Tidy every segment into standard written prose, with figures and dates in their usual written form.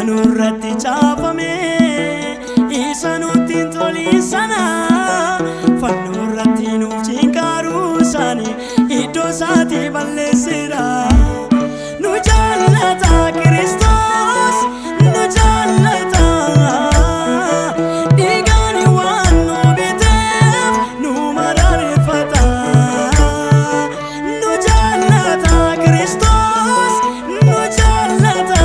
Nurratti caafame isa nutti toli sana fannurratti nuuf cinqaaru sani iddoo isaati balleessira. Nu jaallata Kiristoos nu jaallata dhiigaan waan nu biteef nu maraareffata. Nu jaallata Kiristoos nu jaallata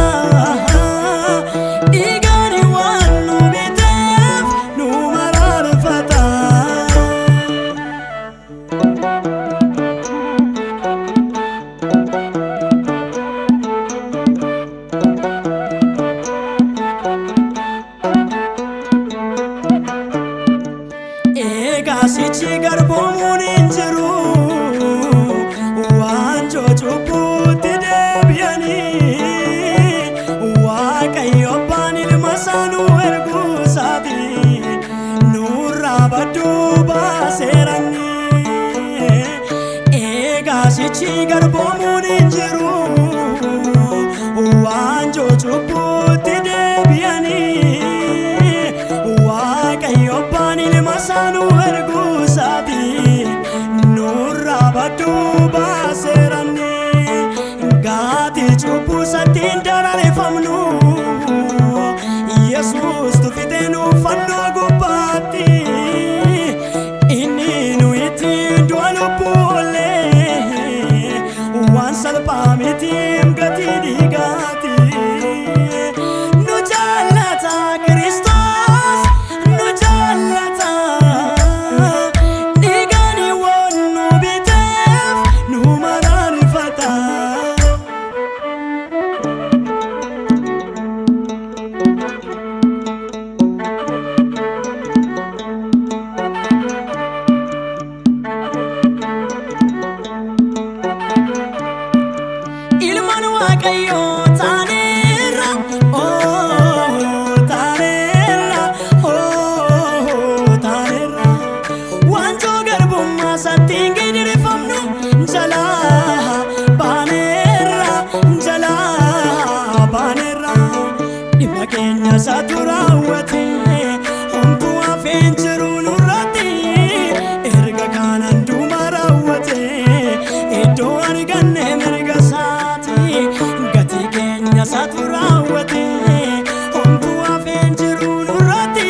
Sichi garbomuun hin jiru waan cubbootti deebi'anii Waaqayyo Abbaan ilma isaa nu erguu isaatiin nurraa badduu baaseerani. Egaa sichi garbomuun hin jiru waan cubbootti deebi'anii Waaqayyo Abbaan ilma isaa nu erguu nurraa badduu baaseerani. Gaati cubbuu sattiin darareffamnu Yesuus tufitee nuuf fannoo gubbaatti inni nu ittiin du'a lubbuu oollee waan salphaa miti gatii dhiigaati. Nu jaallata Kiristoos nu jaallata Kenya saturaawwate homtuu hafeen jiru nurratti erga kanan duuma raawwate iddoo arganne mirga isaati gatii keenya saturaawwate homtuu hafeen jiru nurratti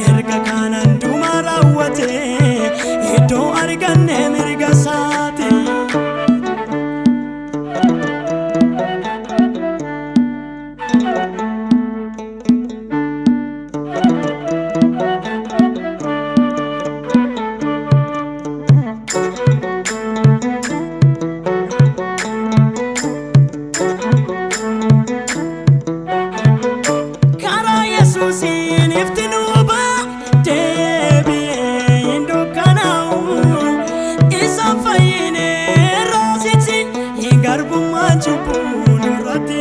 erga kanan duuma raawwate iddoo arganne mirga isaati. Garbummaan cubbuu nurratti